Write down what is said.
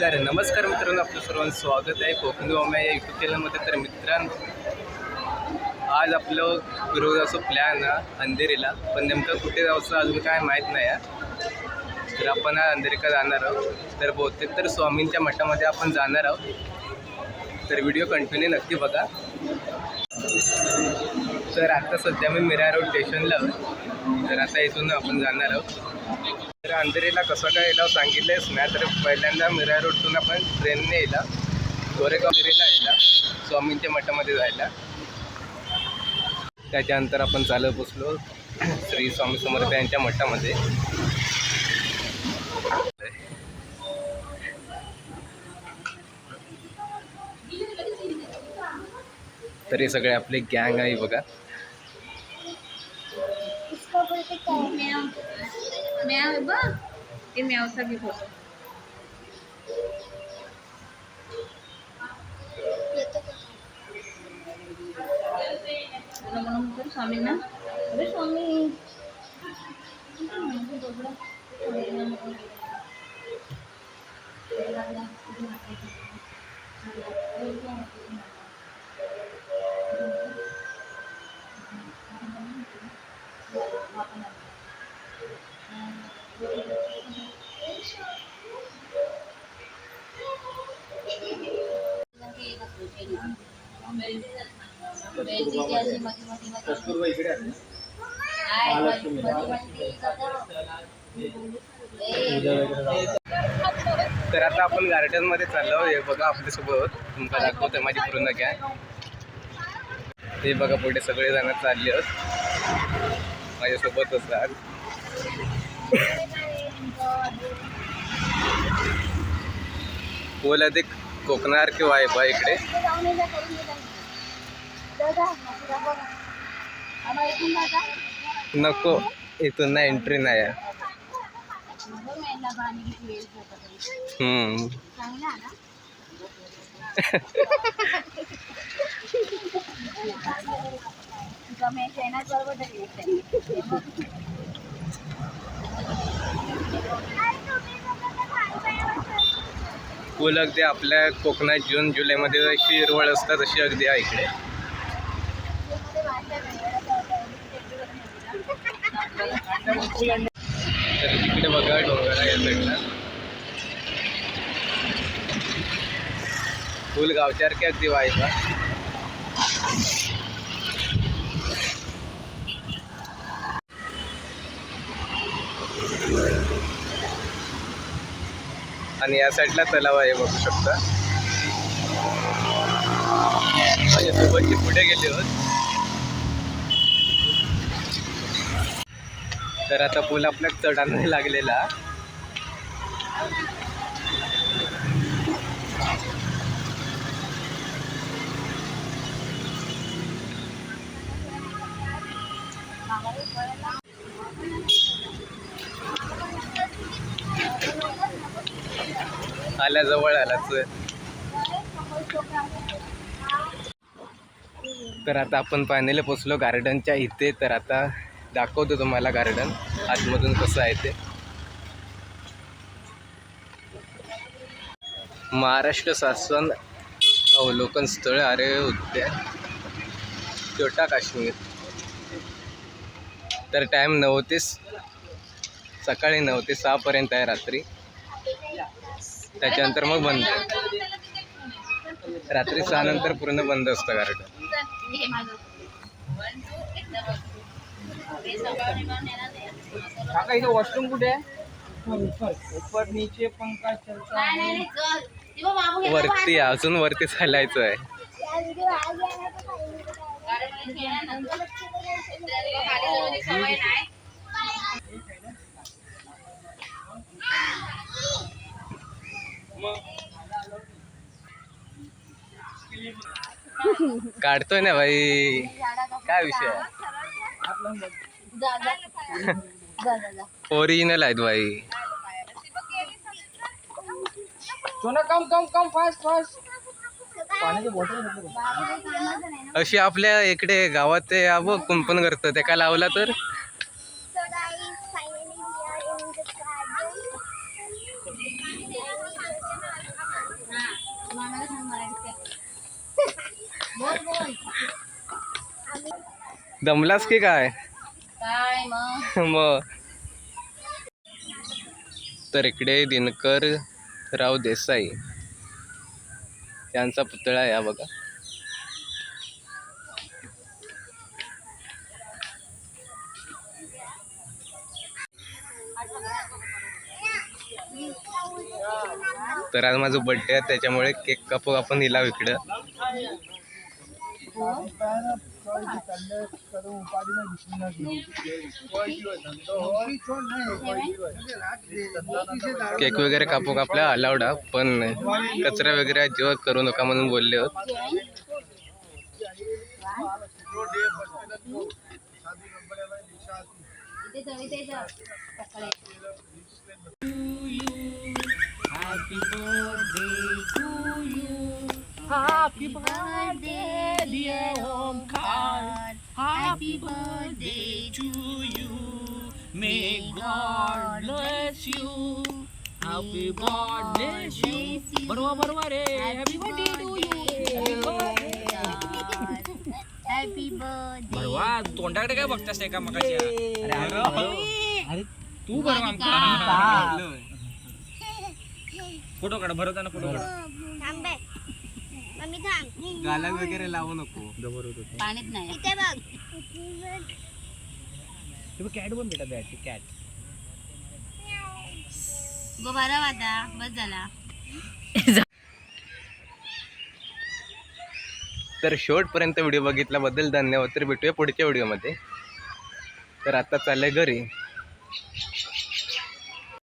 तर नमस्कार मित्रांनो, आपलं सर्वांचं स्वागत आहे कोकणी ओम्या या यूट्यूब चॅनलमध्ये. तर मित्रांनो, आज आपलं फिरवण्याचं प्लॅन अंधेरीला, पण नेमकं कुठे जायचं अजून काय माहीत नाही आहे. तर आपण अंधेरीला जाणार आहोत. तर बहुतेक तर स्वामींच्या मठामध्ये आपण जाणार आहोत. तर व्हिडिओ कंटिन्यू नक्की बघा. तर आता सध्या मी मीरा रोड स्टेशनला आहे. तर आता इथून आपण जाणार आहोत. तर अंधेरीला कसं काय यायला सांगितलंच नाही. तर पहिल्यांदा मीरा रोडतून आपण ट्रेनने यायला गोरेगाव अंधेरीला यायला स्वामींच्या मठामध्ये जायला. त्याच्यानंतर आपण चालत बसलो श्री स्वामी समर्थ यांच्या मठामध्ये. तर हे सगळे आपले गँग आहे बघा. स्वामींना अरे स्वामी तर आता आपण गार्डनमध्ये चाललो. हे बघा आपल्यासोबत तुम्हाला दाखवतोय माझी पूर्ण गँग. हे बघा पुढे सगळे जण चालले आहेत माझ्यासोबतच. आज बोला ते कोकणार किंवा आहे बा इकडे. नको, इथून ना एंट्री नाही आहे. फुल अगदी आपल्या कोकणात जून जुलैमध्ये जशी हिरवळ असतात तशी अगदी आहे इकडे. तर तिकडे बघा डोंगर आहे या साईडला. फुल गावच्यासारखे अगदी वाईट. आणि या साईडला तलाव आहे बघू शकता. माझ्यासोबतची पुढे गेले होत. तर आता पूल आपल्या चढायला लागलेला. आल्याजवळ आलाच. तर आता आपण फायनली पोचलो गार्डनच्या इथे. तर आता दाखवतो तुम्हाला गार्डन आतमधून कसं आहे ते. महाराष्ट्र शासन अवलोकन स्थळ आरे उद्यान छोटा काश्मीर. तर टाईम 9 ते सकाळी 9 ते 6 पर्यंत आहे रात्री. त्याच्यानंतर मग बंद. रात्री 6 नंतर पूर्ण बंद असतं गार्डन. काका इथे वॉशरूम कुठे आहे? ऊपर नीचे पंखा चलता है. वरती अजून वरती चालायचं आहे. काढतोय ना भाई, काय विषय आहे. ओरिजिनल आहेत भाई. सोना कम कम कम फास्ट फास्ट. पाण्याची बॉटल अशी आपल्या इकडे गावात ते कुंपण करतं ते काय लावला तर मामाला सांग मराठीत. बोल बोल. दमलास की काय काय मग? मग? तर इकडे दिनकर राव देसाई यांचा पुतळा आहे हा बघा. तर आज माझा बर्थडे आहे त्याच्यामुळे केक कापू आपण दिला इकडं. केक वगैरे कापू आपल्या अलाउड आहे, पण कचरा वगैरे अजिबात करू नका म्हणून बोलले होत. Happy birthday, dear Omkar. Happy birthday to you. May God bless you. Happy birthday to you. बरोबर रे. Happy birthday to you. Happy birthday. भरवा तोंडाकडे काय बघतास एका मगाच्या? अरे तू भरवा आमचा फोटो काढ. भरवताना फोटो काढ. गाला वगैरे लावू नको. पाणीच नाही. कॅट पण भेटा बॅट कॅट. गो बारा वाजता बस झाला. तर शेवटपर्यंत व्हिडिओ बघितल्याबद्दल धन्यवाद. तर भेटूया पुढच्या व्हिडिओमध्ये. तर आता चाललंय घरी.